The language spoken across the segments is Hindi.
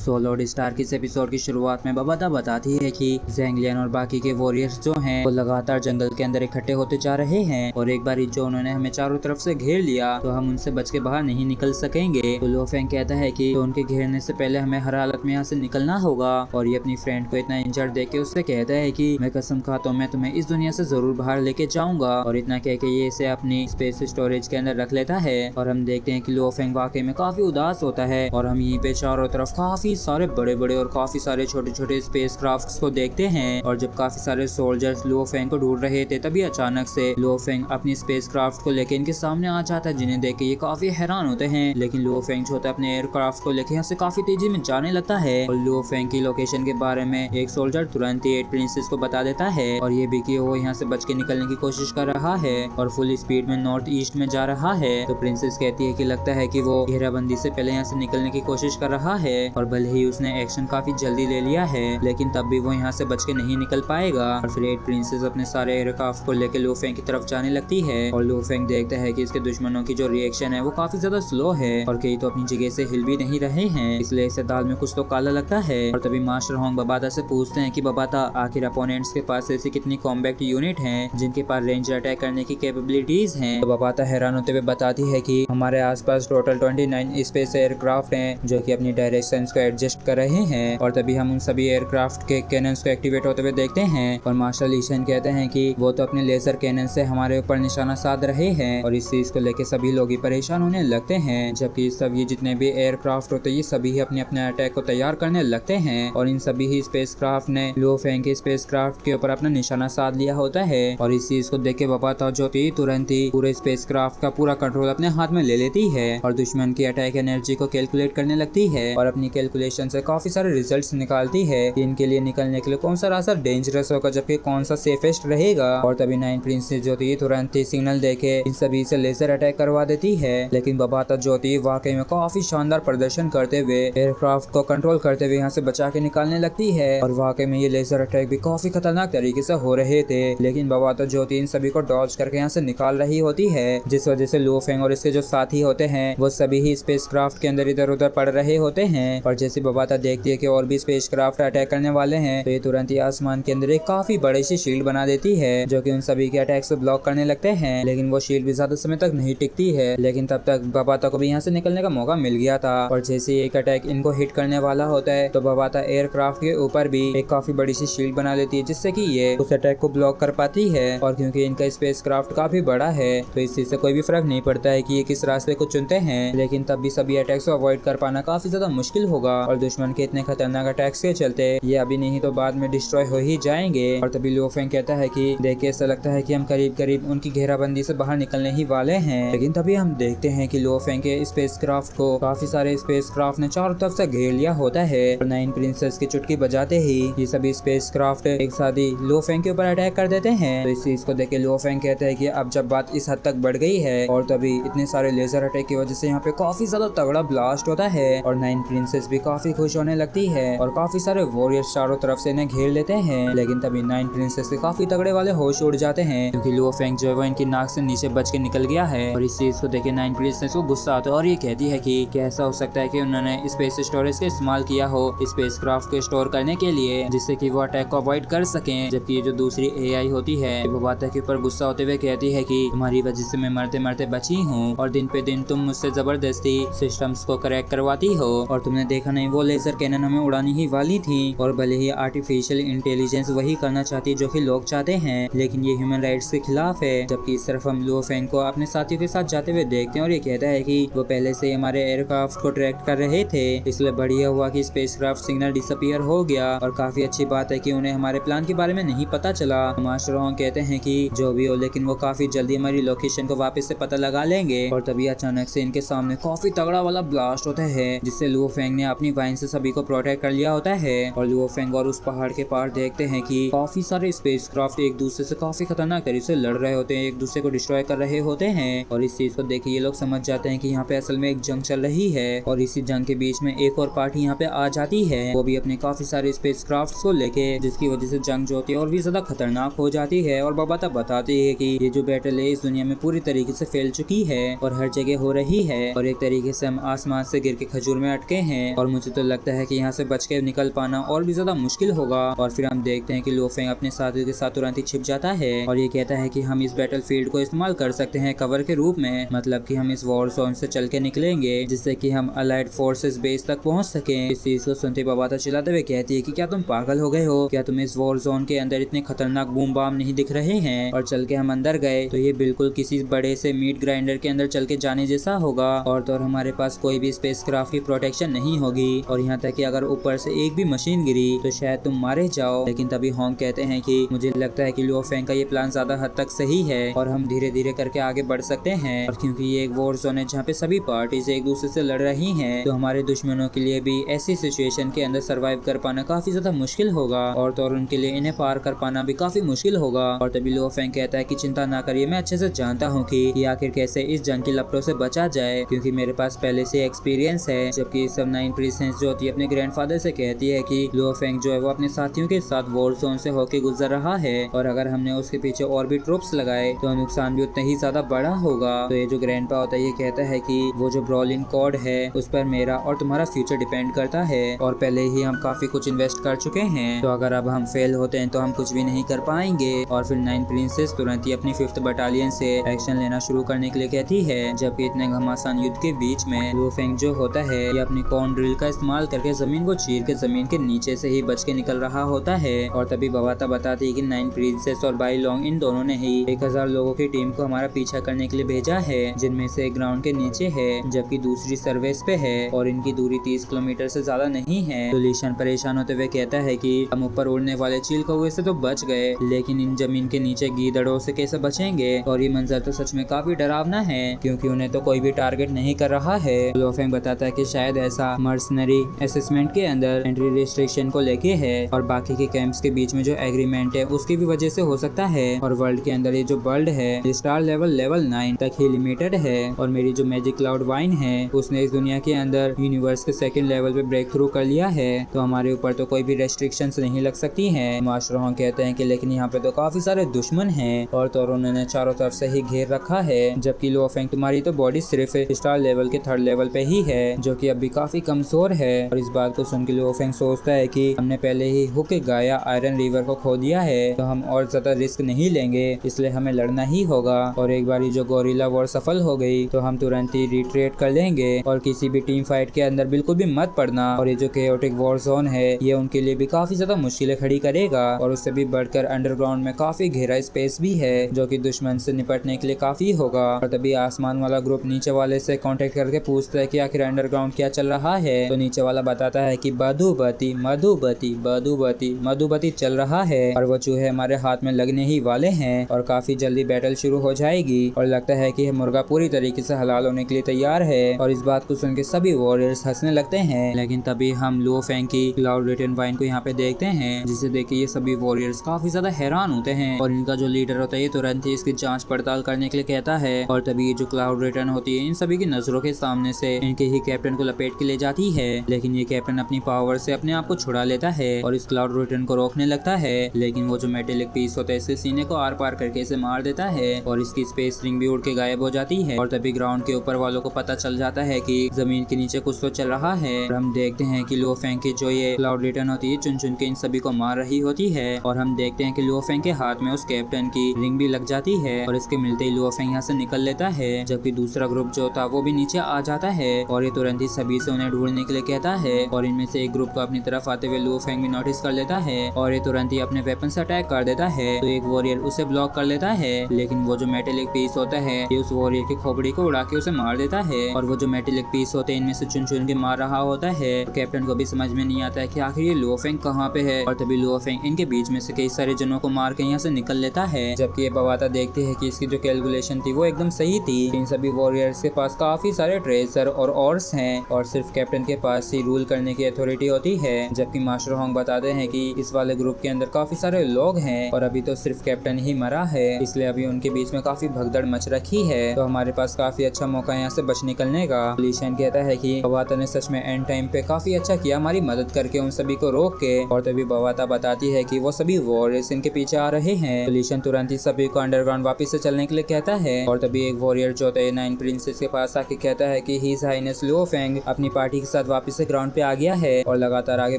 सोलोड स्टार की इस एपिसोड की शुरुआत में बबाता बताती है कि ज़ैंग लियन और बाकी के वॉरियर्स जो हैं वो लगातार जंगल के अंदर इकट्ठे होते जा रहे हैं और एक बार जो उन्होंने हमें चारों तरफ से घेर लिया तो हम उनसे बच के बाहर नहीं निकल सकेंगे। तो लो फेंग कहता है कि तो उनके घेरने से पहले हमें हर हालत में यहाँ से निकलना होगा और ये अपनी फ्रेंड को इतना इंजर्ड देख के उससे कहता है कि मैं कसम खाता हूँ मैं तुम्हें इस दुनिया से जरूर बाहर लेके जाऊंगा। और इतना कह के ये इसे अपनी स्पेस स्टोरेज के अंदर रख लेता है और हम देखते हैं कि लो फेंग वाकई में काफी उदास होता है और हम यहीं पे चारों तरफ काफी सारे बड़े बड़े और काफी सारे छोटे छोटे स्पेस क्राफ्ट्स को देखते हैं। और जब काफी सारे सोल्जर्स लो फेंग को ढूंढ रहे थे तभी अचानक से लो फेंग अपनी स्पेस क्राफ्ट को लेके इनके सामने आ जाता है, जिन्हें देख के ये काफी हैरान होते हैं। लेकिन लो फेंग जो होता है अपने एयरक्राफ्ट को लेके यहाँ से काफी तेजी में जाने लगता है और लो फेंग की लोकेशन के बारे में एक सोल्जर तुरंत ही 8 प्रिंसेस को बता देता है और ये भी कि वो यहाँ से बच के निकलने की कोशिश कर रहा है और फुल स्पीड में नॉर्थ ईस्ट में जा रहा है। तो प्रिंसेस कहती है कि लगता है कि वो घेराबंदी से पहले यहाँ से निकलने की कोशिश कर रहा है और भले ही उसने एक्शन काफी जल्दी ले लिया है लेकिन तब भी वो यहाँ से बच के नहीं निकल पाएगा। और फिर 8 प्रिंसेस अपने सारे एयरक्राफ्ट को लेकर लो फेंग की तरफ जाने लगती है और लो फेंग देखता है कि इसके दुश्मनों की जो रिएक्शन है वो काफी ज्यादा स्लो है और कई तो अपनी जगह से हिल भी नहीं रहे हैं, इसलिए इसे दाल में कुछ तो काला लगता है। और तभी मास्टर होंग बबाता से पूछते हैं कि बबाता आखिर अपोनेंट्स के पास ऐसी कितनी कॉम्बैक्ट यूनिट हैं जिनके पास रेंज अटैक करने की कैपेबिलिटीज हैं। तो बबाता हैरान होते हुए बताती है कि हमारे आसपास टोटल 29 स्पेस एयरक्राफ्ट हैं जो कि अपनी डायरेक्शंस को एडजस्ट कर रहे हैं। और तभी हम उन सभी एयरक्राफ्ट के कैनन्स को एक्टिवेट होते हुए देखते हैं और मास्टर ली शेन कहते हैं कि वो तो अपने लेजर कैनन से हमारे ऊपर निशाना साध रहे हैं और इस चीज को लेकर सभी लोग ही परेशान होने लगते हैं। जबकि सब ये जितने भी एयरक्राफ्ट होते हैं सभी ही अपने अपने अटैक को तैयार करने लगते हैं और इन सभी ही स्पेस क्राफ्ट ने लो फेंग के स्पेस क्राफ्ट के ऊपर अपना निशाना साध लिया होता है। और इस चीज को देख के बबाता ज्योति तुरंत ही पूरे स्पेस क्राफ्ट का पूरा कंट्रोल अपने हाथ में ले लेती है और दुश्मन की अटैक एनर्जी को कैलकुलेट करने लगती है और अपनी कैलकुलेशन से काफी सारे रिजल्ट्स निकालती है कि इनके लिए निकलने के लिए कौन सा रास्ता डेंजरस होगा जबकि कौन सा सेफेस्ट रहेगा। और तभी 9 प्रिंसेस ज्योति तुरंत ही सिग्नल देके इन सभी से लेजर अटैक करवा देती है। लेकिन बबाता ज्योति वाकई में काफी शानदार प्रदर्शन करते हुए एयरक्राफ्ट को कंट्रोल करते हुए यहाँ से बचा के निकालने लगती है और वाकई में ये लेजर अटैक भी काफी खतरनाक तरीके से हो रहे थे। लेकिन बबाता ज्योति इन सभी को डॉज करके यहाँ से निकाल रही होती है जिस वजह से लो फेंग और इसके जो साथी होते हैं वो सभी ही स्पेस क्राफ्ट के अंदर इधर उधर पड़ रहे होते हैं। और जैसे बबाता देखती है कि और भी स्पेस क्राफ्ट अटैक करने वाले हैं तो ये तुरंत ही आसमान के अंदर एक काफी बड़ी सी शील्ड बना देती है जो कि उन सभी के अटैक से ब्लॉक करने लगते हैं। लेकिन वो शील्ड भी ज्यादा समय तक नहीं टिकती है। लेकिन तब तक बबाता को भी यहाँ से निकलने का मौका मिल गया था और जैसे एक अटैक इनको हिट करने वाला होता है तो बबाता एयरक्राफ्ट के ऊपर भी एक काफी बड़ी सी शील्ड बना लेती है जिससे कि ये उस अटैक को ब्लॉक कर पाती है। और क्योंकि इनका स्पेस क्राफ्ट काफी बड़ा है तो इस चीज से कोई भी फर्क नहीं पड़ता है कि ये किस रास्ते को चुनते हैं। लेकिन तब भी सभी अटैक्स को अवॉइड कर पाना काफी ज्यादा मुश्किल होगा और दुश्मन के इतने खतरनाक अटैक्स के चलते ये अभी नहीं तो बाद में डिस्ट्रॉय हो ही जाएंगे। और तभी लो फेंग कहता है कि देख के ऐसा लगता है कि हम करीब करीब उनकी घेराबंदी से बाहर निकलने ही वाले हैं। लेकिन तभी हम देखते हैं कि लो फेंग के स्पेस क्राफ्ट को काफी सारे स्पेस क्राफ्ट ने चारों तरफ से घेर लिया होता है और 9 प्रिंसेस की चुटकी बजाते ही ये सभी स्पेस क्राफ्ट एक साथ ही लो फेंग के ऊपर अटैक कर देते हैं। तो इस चीज को देख के लो फेंग कहते हैं कि अब जब बात इस हद तक बढ़ गई है और तभी इतने सारे लेजर अटैक की वजह से यहाँ पे काफी ज्यादा तगड़ा ब्लास्ट होता है और 9 प्रिंसेस भी काफी खुश होने लगती है और काफी सारे वॉरियर्स चारों तरफ से इन्हें घेर लेते हैं। लेकिन तभी 9 प्रिंसेस के काफी तगड़े वाले होश उड़ जाते हैं क्योंकि लो फेंग जो है वो इनकी नाक से नीचे बच के निकल गया है। और इस चीज को देखे 9 प्रिंसेस को गुस्सा आता है और ये कहती है कि क्या ऐसा हो सकता है कि उन्होंने स्पेस स्टोरेज का इस्तेमाल किया हो स्पेस क्राफ्ट को स्टोर करने के लिए जिससे कि वो अटैक को अवॉइड कर सकें। जबकि ये जो दूसरी एआई होती है बबाता के ऊपर गुस्सा होते हुए कहती है कि तुम्हारी वजह से मैं मरते मरते बची हूँ और दिन पे दिन तुम मुझसे जबरदस्ती सिस्टम्स को करेक्ट करवाती हो और तुमने देखा नहीं वो लेजर कैनन हमें उड़ानी ही वाली थी और भले ही आर्टिफिशियल इंटेलिजेंस वही करना चाहती है जो कि लोग चाहते हैं लेकिन ये ह्यूमन राइट्स के खिलाफ है। जबकि इस तरफ हम लो फेंग को अपने साथियों के साथ जाते हुए देखते हैं और ये कहता है कि वो पहले से हमारे एयरक्राफ्ट को ट्रैक कर रहे थे इसलिए बढ़िया हुआ कि स्पेसक्राफ्ट सिग्नल डिसअपीयर हो गया और काफी अच्छी बात है कि उन्हें हमारे प्लान के बारे में नहीं पता चला। मास्टर होंग कहते हैं कि जो भी हो लेकिन वो काफी जल्दी हमारी लोकेशन को वापस से पता लगा लेंगे। और तभी अचानक से इनके सामने काफी तगड़ा वाला ब्लास्ट होता है जिससे लुओ फेंग ने अपनी वाइन से सभी को प्रोटेक्ट कर लिया होता है और लुओ फेंग और उस पहाड़ के पार देखते हैं कि काफी सारे स्पेसक्राफ्ट एक दूसरे से काफी खतरनाक तरीके से लड़ रहे होते हैं, एक दूसरे को डिस्ट्रॉय कर रहे होते हैं। और इस चीज को देख के ये लोग समझ जाते हैं कि यहाँ पे असल में एक जंग चल रही है और इसी जंग के बीच में एक और पार्टी यहाँ पे आ जाती है वो भी अपने काफी सारे स्पेसक्राफ्ट को लेके जिसकी वजह से जंग जो होती है और भी ज्यादा खतरनाक हो जाती है। और बबाता बताती है कि ये जो बैटल है इस दुनिया में पूरी तरीके से फैल चुकी है और हर जगह हो रही है और एक तरीके से हम आसमान से गिर के खजूर में अटके हैं और मुझे तो लगता है कि यहाँ से बच के निकल पाना और भी ज्यादा मुश्किल होगा। और फिर हम देखते हैं कि लो फेंग अपने साथियों के साथ तुरंत ही छिप जाता है और ये कहता है कि हम इस बैटल फील्ड को इस्तेमाल कर सकते हैं कवर के रूप में, मतलब कि हम इस वॉर जोन से चल के निकलेंगे जिससे कि हम अलाइड फोर्सेस बेस तक पहुंच सके। इस चीज को सुनते बवाता चिल्लाते हुए कहती है कि क्या तुम पागल हो गए हो, क्या तुम इस वॉर जोन के अंदर इतने खतरनाक बूम बाम नहीं दिख रहे हैं। और चल के हम अंदर गए तो ये बिल्कुल किसी बड़े से मीट ग्राइंडर के अंदर चल के जाने जैसा होगा और तो और हमारे पास कोई भी स्पेसक्राफ्ट की प्रोटेक्शन नहीं होगी और यहाँ तक कि अगर ऊपर से एक भी मशीन गिरी तो शायद तुम मारे जाओ। लेकिन तभी होंग कहते हैं कि मुझे लगता है कि लो फेंग का ये प्लान ज्यादा हद तक सही है और हम धीरे धीरे करके आगे बढ़ सकते हैं। और क्योंकि ये एक वॉर जोन है जहाँ पे सभी पार्टीज एक दूसरे से लड़ रही हैं तो हमारे दुश्मनों के लिए भी ऐसी सिचुएशन के अंदर सरवाइव कर पाना काफी ज्यादा मुश्किल होगा और तो और उनके लिए इन्हें पार कर पाना भी काफी मुश्किल होगा। और तभी लो फेंग कहता है कि चिंता ना करिए, मैं अच्छे से जानता हूँ कि आखिर कैसे इस जंग की लपटों से बचा जाए क्योंकि मेरे पास पहले से एक्सपीरियंस है। जबकि सब 9 प्रिंसेस जो होती है अपने ग्रैंडफादर से कहती है कि लो फेंग जो है वो अपने साथियों के साथ वॉर जोन से होके गुजर रहा है और अगर हमने उसके पीछे और भी ट्रूप्स लगाए तो नुकसान भी उतना ही ज्यादा बड़ा होगा। तो ये जो ग्रैंडपा होता है ये कहता है कि वो जो ब्रॉलिन कोड है उस पर मेरा और तुम्हारा फ्यूचर डिपेंड करता है और पहले ही हम काफी कुछ इन्वेस्ट कर चुके हैं, तो अगर अब हम फेल होते हैं तो हम कुछ भी नहीं कर पाएंगे। और फिर 9 प्रिंसेस तुरंत ही अपनी 5th बटालियन से एक्शन लेना शुरू करने के लिए कहती है। जबकि इतने घमासान युद्ध के बीच में लो फेंग जो होता है ये अपनी कॉर्न ड्रिल का इस्तेमाल करके जमीन को चीर के जमीन के नीचे से ही बच के निकल रहा होता है। और तभी बवाता बताती है कि 9 प्रिंसेस और बाई लोंग इन दोनों ने ही 1000 लोगों की टीम को हमारा पीछा करने के लिए भेजा है जिनमें से एक ग्राउंड के नीचे है जबकि दूसरी सर्वेस पे है और इनकी दूरी 30 किलोमीटर से ज्यादा नहीं है। तो लीशन परेशान होते हुए कहता है कि हम ऊपर उड़ने वाले चील कौवे से तो बच गए लेकिन इन जमीन के नीचे गीदड़ों से कैसे बचेंगे। और ये मंजर तो सच में काफी डरावना है क्योंकि उन्हें तो कोई भी टारगेट नहीं कर रहा है। लो फेंग बताता है कि शायद ऐसा मर्सनरी असेसमेंट के अंदर एंट्री रिस्ट्रिक्शन को लेके है और बाकी के कैंप्स के बीच में जो एग्रीमेंट है उसकी भी वजह से हो सकता है। और वर्ल्ड के अंदर ये जो वर्ल्ड है स्टार लेवल 9 तक ही लिमिटेड है और मेरी जो मैजिक क्लाउड वाइन है उसने इस दुनिया के अंदर यूनिवर्स के 2nd लेवल पे ब्रेक थ्रू कर लिया है तो हमारे ऊपर तो कोई भी रेस्ट्रिक्शंस नहीं लग सकती हैं। मास्टर होंग कहते हैं कि लेकिन यहाँ पे तो काफी सारे दुश्मन हैं और तो उन्होंने चारों तरफ से ही घेर रखा है जबकि लो फेंग तुम्हारी तो बॉडी सिर्फ स्टार लेवल के 3rd लेवल पे ही है जो कि अभी काफी कमजोर है। और इस बात को सुन के लो फेंग सोचता है कि हमने पहले ही हुक गाया आयरन रिवर को खो दिया है तो हम और ज्यादा रिस्क नहीं लेंगे इसलिए हमें लड़ना ही होगा। और एक बार जो गोरिल्ला वॉर सफल हो गई तो हम तुरंत ही रिट्रेट कर लेंगे और किसी भी टीम फाइट के अंदर बिल्कुल भी मत पड़ना। और ये जो केओटिक वॉर जोन है ये उनके लिए भी काफी ज्यादा मुश्किलें खड़ी करेगा और उससे भी बढ़कर अंडरग्राउंड में काफी गहरा स्पेस भी है जो कि दुश्मन से निपटने के लिए काफी होगा। और तभी आसमान वाला ग्रुप नीचे वाले से कांटेक्ट करके पूछता है कि आखिर अंडरग्राउंड क्या चल रहा है। तो नीचे वाला बताता है कि मधुबती मधुबती मधुबती मधुबती चल रहा है और वो चूहे हमारे हाथ में लगने ही वाले हैं और काफी जल्दी बैटल शुरू हो जाएगी और लगता है कि मुर्गा पूरी तरीके से हलाल होने के लिए तैयार है। और इस बात को सुन के सभी वॉरियर्स हंसने लगते हैं। लेकिन तभी हम लो फेंग की क्लाउड रिटर्न वाइन को यहाँ पे देखते हैं जिसे देख के ये सभी वॉरियर्स काफी ज्यादा हैरान होते हैं और इनका जो लीडर होता है ये तुरंत ही इसकी जांच पड़ताल करने के लिए कहता है। और तभी ये जो क्लाउड रिटर्न होती है इन सभी की नजरों के सामने से इनके ही कैप्टन को लपेट के ले जाती है लेकिन ये कैप्टन अपनी पावर से अपने आप को छुड़ा लेता है और इस क्लाउड रिटर्न को रोकने लगता है लेकिन वो जो मेटेलिक पीस होता है इसके सीने को आर पार करके इसे मार देता है और इसकी स्पेस रिंग भी उड़ के गायब हो जाती है। और तभी ग्राउंड के ऊपर वालों को पता चल जाता है कि जमीन के नीचे कुछ तो चल रहा है और हम देखते हैं कि लो फेंग की जो ये क्लाउड रिटर्न होती है चुन चुन के इन सभी को मार रही होती है और हम देखते हैं कि लो फेंग के हाथ में उस कैप्टन की रिंग भी लग जाती है और इसके मिलते ही लो फेंग यहाँ से निकल लेता है जबकि दूसरा ग्रुप जो था वो भी नीचे आ जाता है और ये तुरंत ही सभी से उन्हें ढूंढने के लिए कहता है और इनमें से एक ग्रुप को अपनी तरफ आते हुए लो फेंग भी नोटिस कर लेता है और ये तुरंत ही अपने वेपन से अटैक कर देता है तो एक वॉरियर उसे ब्लॉक कर लेता है लेकिन वो जो मेटेलिक पीस होता है ये उस वॉरियर की खोपड़ी को उड़ा के उसे मार देता है और वो जो मेटेलिक पीस होते हैं इनमें से चुन चुन के मार रहा होता है। कैप्टन को भी समझ में नहीं आता है कि आखिर ये लो फेंग कहाँ पे है और तभी लो फेंग इनके बीच में से कई सारे जनों को मार के यहाँ से निकल लेता है जबकि ये बवाता देखते है कि इसकी जो कैलकुलेशन थी वो एकदम सही थी। इन सभी वॉरियर्स के पास काफी सारे ट्रेजर और ऑर्स हैं और सिर्फ कैप्टन के पास ही रूल करने की अथॉरिटी होती है जबकि मास्टर होंग बताते हैं कि इस वाले ग्रुप के अंदर काफी सारे लोग हैं और अभी तो सिर्फ कैप्टन ही मरा है इसलिए अभी उनके बीच में काफी भगदड़ मच रखी है तो हमारे पास काफी अच्छा मौका यहाँ से बच निकलने का। लीशन कहता है कि बवाता ने सच में एंड टाइम पे काफी अच्छा किया हमारी मदद करके उन सभी को रोक के। और तभी बवाता बताती है कि वो सभी वॉरियर्स इनके पीछे आ रहे हैं तो लीशन तुरंत ही सभी को अंडरग्राउंड वापस से चलने के लिए कहता है और तभी एक वॉरियर जो होता है 9 प्रिंसेस के पास आके कहता है कि हिज हाइनेस लो फेंग अपनी पार्टी के साथ साथ वापस से ग्राउंड पे आ गया है और लगातार आगे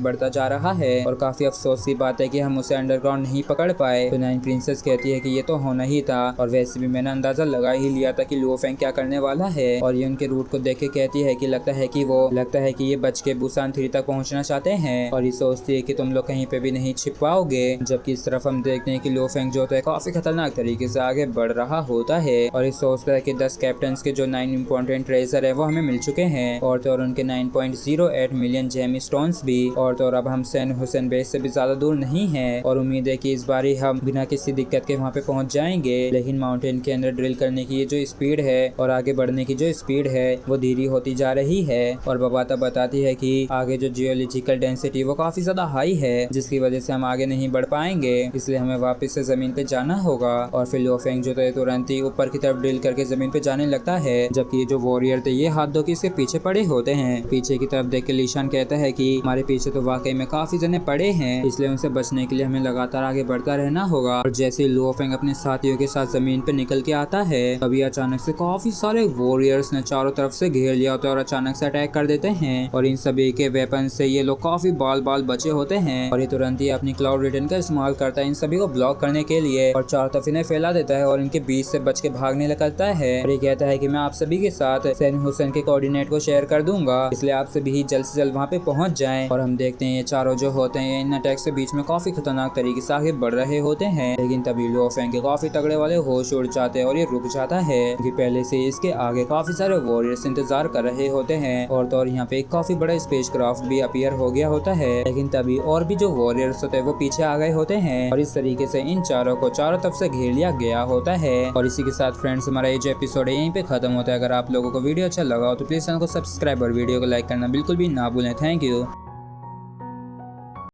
बढ़ता जा रहा है। और काफी अफसोस की बात है कि हम उसे अंडरग्राउंड नहीं पकड़ पाए। तो नाइन प्रिंसेस कहती है कि ये तो होना ही था और वैसे भी मैंने अंदाजा लगा ही लिया था कि लुओ फेंग क्या करने वाला है। और ये उनके रूट को देख के कहती है कि लगता है कि ये बच के बुसान 3 तक पहुंचना चाहते हैं और ये सोचती है कि तुम लोग कहीं पे भी नहीं छिप पाओगे। जबकि इस तरफ हम देखते हैं कि लुओ फेंग जो है काफी खतरनाक तरीके से आगे बढ़ रहा होता है और ये सोचता है कि 10 कैप्टन के जो 9 इंपॉर्टेंट ट्रेजर है वो हमें मिल चुके हैं और तो और उनके 9.08 मिलियन जेमी स्टोन्स भी। और तो और अब हम सैन हुसैन बेस से भी ज्यादा दूर नहीं है और उम्मीद है कि इस बार ही हम बिना किसी दिक्कत के वहाँ पे पहुँच जाएंगे। लेकिन माउंटेन के अंदर ड्रिल करने की ये जो स्पीड है और आगे बढ़ने की जो स्पीड है वो धीरे होती जा रही है। और बबाता बताती है कि आगे जो जियोलॉजिकल डेंसिटी वो काफी ज्यादा हाई है जिसकी वजह से हम आगे नहीं बढ़ पाएंगे, इसलिए हमें वापस से जमीन पे जाना होगा। और फिर लुओ फेंग जो है तुरंत ही ऊपर की तरफ ड्रिल करके जमीन पे जाने लगता है। जबकि ये जो वॉरियर थे ये हाथ धो के इसके पीछे पड़े होते हैं। पीछे की तरफ देख के लीशान कहता है कि हमारे पीछे तो वाकई में काफी जने पड़े हैं, इसलिए उनसे बचने के लिए हमें लगातार आगे बढ़ता रहना होगा। और जैसे लुओ फेंग अपने साथियों के साथ जमीन पे निकल के आता है तभी अचानक से काफी सारे वॉरियर्स ने चारों तरफ से घेर लिया होता है और अचानक से अटैक कर देते हैं। और इन सभी के वेपन से ये लोग काफी बाल बचे होते हैं और ये तुरंत ही अपनी क्लाउड रिटर्न का इस्तेमाल करता है इन सभी को ब्लॉक करने के लिए और चारों तरफ इन्हें फैला देता है और इनके बीच से बच के भागने लगता है। और ये कहता है कि मैं आप सभी के साथ सैन हुसैन के कोऑर्डिनेट को शेयर कर दूंगा, इसलिए आप सभी ही जल्द से जल्द वहाँ पे पहुंच जाएं। और हम देखते हैं ये चारों जो होते हैं इन अटैक से बीच में काफी खतरनाक तरीके से आगे बढ़ रहे होते हैं। लेकिन तभी लुओ फेंग के काफी तगड़े वाले होश उड़ जाते हैं और ये रुक जाता है क्योंकि पहले से इसके आगे काफी सारे वॉरियर्स इंतजार कर रहे होते हैं और तो और यहाँ पे एक काफी बड़ा स्पेस क्राफ्ट भी अपीयर हो गया होता है। लेकिन तभी और भी जो वॉरियर्स होते हैं वो पीछे आ गए होते हैं और इस तरीके से इन चारों को चारों तरफ से घेर लिया गया होता है। और इसी के साथ फ्रेंड्स हमारा ये जो एपिसोड है यहीं पे खत्म होता है। अगर आप लोगों को वीडियो अच्छा लगा हो तो प्लीज चैनल को सब्सक्राइब और वीडियो को लाइक करना बिल्कुल भी ना भूलें। Thank you.